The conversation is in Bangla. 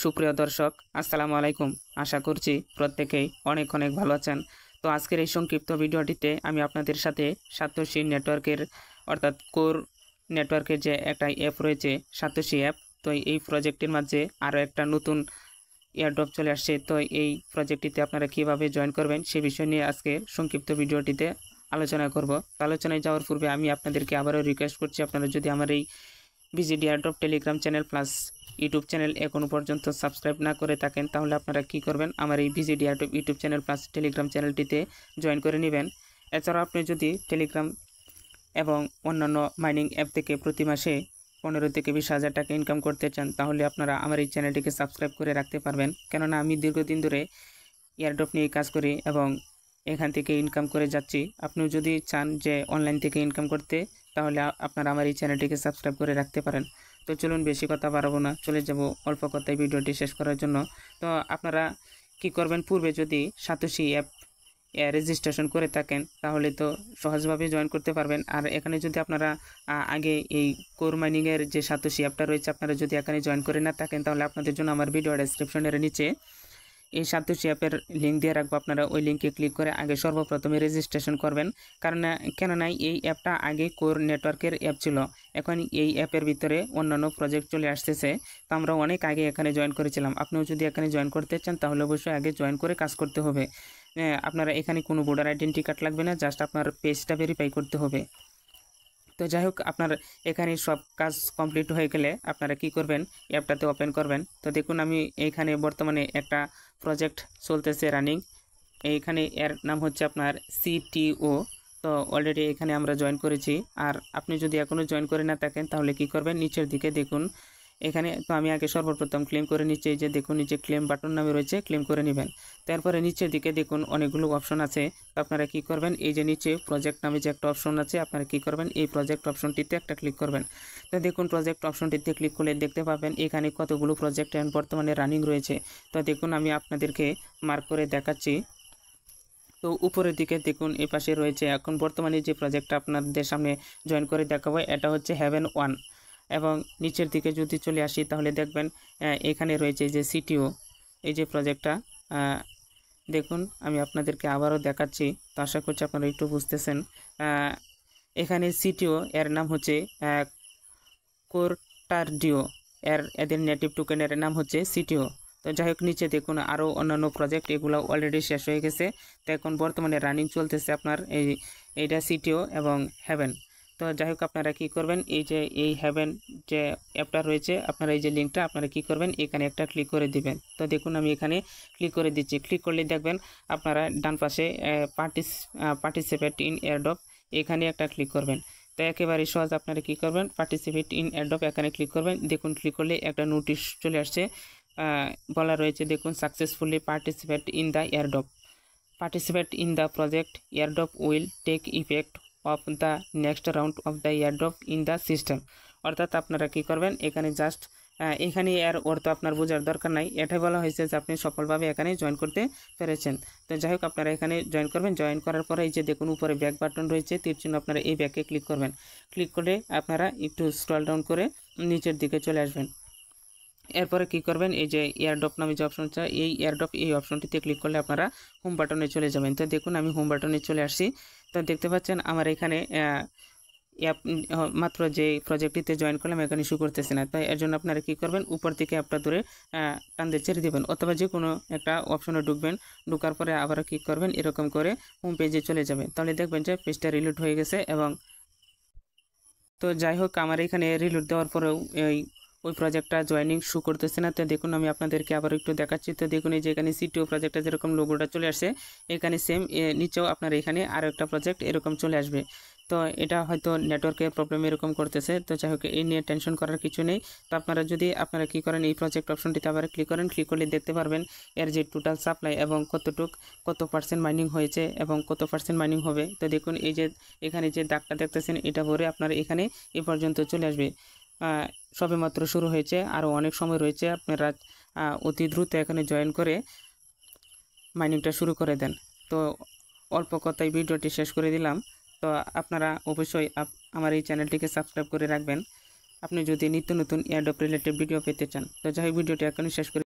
সুপ্রিয় দর্শক আসসালামু আলাইকুম। আশা করছি প্রত্যেকেই অনেক অনেক ভালো আছেন। তো আজকের এই সংক্ষিপ্ত ভিডিওটিতে আমি আপনাদের সাথে সাতোশি নেটওয়ার্কের অর্থাৎ কোর নেটওয়ার্কের যে একটা অ্যাপ রয়েছে সাতোশি অ্যাপ, তো এই প্রজেক্টের মাঝে আরও একটা নতুন এয়ারড্রপ চলে আসছে। তো এই প্রজেক্টটিতে আপনারা কিভাবে জয়েন করবেন সে বিষয় নিয়ে আজকে সংক্ষিপ্ত ভিডিওটিতে আলোচনা করব। তো আলোচনায় যাওয়ার পূর্বে আমি আপনাদেরকে আবারও রিকোয়েস্ট করছি, আপনারা যদি আমার এই VGD airdrop Telegram channel plus YouTube channel এখনও পর্যন্ত সাবস্ক্রাইব না করে থাকেন, তাহলে আপনারা কি করবেন, আমার এই VGD airdrop YouTube channel plus Telegram চ্যানেলটিতে জয়েন করে নেবেন। এছাড়াও আপনি যদি টেলিগ্রাম এবং অন্যান্য মাইনিং অ্যাপ থেকে প্রতি মাসে 15 থেকে 20,000 টাকা ইনকাম করতে চান, তাহলে আপনারা আমার এই চ্যানেলটিকে সাবস্ক্রাইব করে রাখতে পারবেন। কেননা আমি দীর্ঘদিন ধরে এয়ারড্রপ নিয়ে কাজ করি এবং এখান থেকে ইনকাম করে যাচ্ছি। আপনিও যদি চান যে অনলাইন থেকে ইনকাম করতে, তাহলে আপনারা আমার এই চ্যানেলটিকে সাবস্ক্রাইব করে রাখতে পারেন। তো চলুন বেশি কথা বাড়াবো না, চলে যাব অল্প কথায় ভিডিওটি শেষ করার জন্য। তো আপনারা কি করবেন, পূর্বে যদি সাতোশি অ্যাপ রেজিস্ট্রেশন করে থাকেন তাহলে তো সহজভাবে জয়েন করতে পারবেন। আর এখানে যদি আপনারা আগে এই কোর মাইনিংয়ের যে সাতোশি অ্যাপটা রয়েছে, আপনারা যদি এখানে জয়েন করে না থাকেন, তাহলে আপনাদের জন্য আমার ভিডিও ডেসক্রিপশনের নিচে এই সাতোশি অ্যাপের লিঙ্ক দিয়ে রাখবো। আপনারা ওই লিঙ্কে ক্লিক করে আগে সর্বপ্রথমে রেজিস্ট্রেশন করবেন। কেননা এই অ্যাপটা আগে কোর নেটওয়ার্কের অ্যাপ ছিল, এখন এই অ্যাপের ভিতরে অন্যান্য প্রজেক্ট চলে আসতেছে। তো আমরা অনেক আগে এখানে জয়েন করেছিলাম। আপনিও যদি এখানে জয়েন করতে চান তাহলে অবশ্যই আগে জয়েন করে কাজ করতে হবে। আপনারা এখানে কোনো ভোটার আইডেন্টি কার্ড লাগবে না, জাস্ট আপনার পেজটা ভেরিফাই করতে হবে। তো যাই হোক, আপনার এখানে সব কাজ কমপ্লিট হয়ে গেলে আপনারা কি করবেন, অ্যাপটাতে ওপেন করবেন। তো দেখুন আমি এইখানে বর্তমানে একটা প্রজেক্ট চলতেছে রানিং। এইখানে এর নাম হচ্ছে আপনার সিটিও। তো অলরেডি এখানে আমরা জয়েন করেছি। আর আপনি যদি এখনও জয়েন করে না থাকেন তাহলে কি করবেন, নিচের দিকে দেখুন এখানে। তো আমি আগে সর্বপ্রথম ক্লেম করে নিচে, যে দেখুন নিচে ক্লেম বাটন নামে রয়েছে, ক্লেম করে নেবেন। তারপরে নিচের দিকে দেখুন অনেকগুলো অপশন আছে। তো আপনারা কি করবেন, এই যে নিচে প্রজেক্ট নামে যে একটা অপশন আছে, আপনারা কি করবেন, এই প্রজেক্ট অপশনটিতে একটা ক্লিক করবেন। তো দেখুন প্রজেক্ট অপশনটিতে ক্লিক করলে দেখতে পাবেন এখানে কতগুলো প্রজেক্ট বর্তমানে রানিং রয়েছে। তো দেখুন আমি আপনাদেরকে মার্ক করে দেখাচ্ছি। তো উপরের দিকে দেখুন এই পাশে রয়েছে এখন বর্তমানে যে প্রজেক্টটা আপনাদের সামনে জয়েন করে দেখাবো, এটা হচ্ছে হেভেন 1। এবং নিচের দিকে যদি চলে আসি তাহলে দেখবেন এখানে রয়েছে যে সিটিও, এই যে প্রজেক্টটা। দেখুন আমি আপনাদেরকে আবারও দেখাচ্ছি, তো আশা করছি আপনারা একটু বুঝতেছেন। এখানে সিটিও এর নাম হচ্ছে কোরটারডিও, এদের নেটিভ টোকেনের নাম হচ্ছে সিটিও। তো যাই হোক, নিচে দেখুন আরও অন্যান্য প্রজেক্ট, এগুলো অলরেডি শেষ হয়ে গেছে। তো এখন বর্তমানে রানিং চলতেছে আপনার এইটা সিটিও এবং হেভেন। তো যাই হোক, আপনারা কি করবেন, এই যে এই হেভেন যে অ্যাপটা রয়েছে, আপনারা এই যে লিঙ্কটা আপনারা কি করবেন, এখানে একটা ক্লিক করে দিবেন। তো দেখুন আমি এখানে ক্লিক করে দিচ্ছি। ক্লিক করলে দেখবেন আপনারা ডান পাশে পার্টিসিপেট ইন এয়ারড্রপ, এখানে একটা ক্লিক করবেন। তো একেবারে সহজ, আপনারা কি করবেন, পার্টিসিপেট ইন এয়ারড্রপ এখানে ক্লিক করবেন। দেখুন ক্লিক করলে একটা নোটিশ চলে আসছে, বলা রয়েছে দেখুন successfully participate in the airdrop, participate in the project airdrop will take effect of the next round of the airdrop in the system. অর্থাৎ আপনারা কি করবেন, এখানে জাস্ট এখানে এর অর্থ আপনার বোঝার দরকার নাই, এটাই বলা হয়েছে যে আপনি সফলভাবে এখানে জয়েন করতে পেরেছেন। তো যাই হোক, আপনারা এখানে জয়েন করবেন। জয়েন করার পরে এই যে দেখুন উপরে ব্যাক বাটন রয়েছে, তীর চিহ্ন, আপনারা এই ব্যাকে ক্লিক করবেন। ক্লিক করে আপনারা একটু স্ক্রল ডাউন করে নিচের দিকে চলে আসবেন। এরপরে কি করবেন, এই যে এয়ারড্রপ নামে যে অপশনটা, এই এয়ারড্রপ এই অপশনটিতে ক্লিক করলে আপনারা হোম বাটনে চলে যাবেন। তো দেখুন আমি হোম বাটনে চলে আসছি। তো দেখতে পাচ্ছেন আমার এখানে মাত্র যে প্রজেক্টটিতে জয়েন করলাম এখানে ইস্যু করতেছে না। তাই এর জন্য আপনারা কী করবেন, উপর থেকে অ্যাপটা ধরে টান দিয়ে ছেড়ে দেবেন, অথবা যে কোনো একটা অপশনে ঢুকবেন। ঢোকার পরে আবার কী করবেন, এরকম করে হোম পেজে চলে যাবেন। তাহলে দেখবেন যে পেজটা রিলোড হয়ে গেছে। এবং তো যাই হোক, আমার এখানে রিলোড দেওয়ার পরেও ওই প্রজেক্টটা জয়েনিং শো করতেছে না। তো দেখুন আমি আপনাদেরকে আবার একটু দেখাচ্ছি। তো দেখুন এই যে এখানে সিটিও প্রজেক্টটা যেরকম লোগোটা চলে আসছে, এখানে সেম নিচেও আপনার এখানে আরও একটা প্রজেক্ট এরকম চলে আসবে। তো এটা হয়তো নেটওয়ার্কের প্রবলেম এরকম করতেছে। তো যাই হোক, এই নিয়ে টেনশন করার কিছু নেই। তো আপনারা কী করেন, এই প্রজেক্ট অপশনটিতে আবার ক্লিক করেন। ক্লিক করলে দেখতে পারবেন এর যে টোটাল সাপ্লাই এবং কত পার্সেন্ট মাইনিং হয়েছে এবং কত পার্সেন্ট মাইনিং হবে। তো দেখুন এই যে এখানে যে দাগটা দেখতেছেন, এটা ভরে আপনার এখানে এ পর্যন্ত চলে আসবে। সবেমাত্র শুরু হয়েছে, আরও অনেক সময় রয়েছে। আপনারা অতি দ্রুত এখানে জয়েন করে মাইনিংটা শুরু করে দেন। তো অল্প কথায় ভিডিওটি শেষ করে দিলাম। তো আপনারা অবশ্যই আমার এই চ্যানেলটিকে সাবস্ক্রাইব করে রাখবেন, আপনি যদি নিত্য নতুন এয়ারড্রপ রিলেটেড ভিডিও পেতে চান। তো যাই হোক, ভিডিওটি এখনই শেষ করে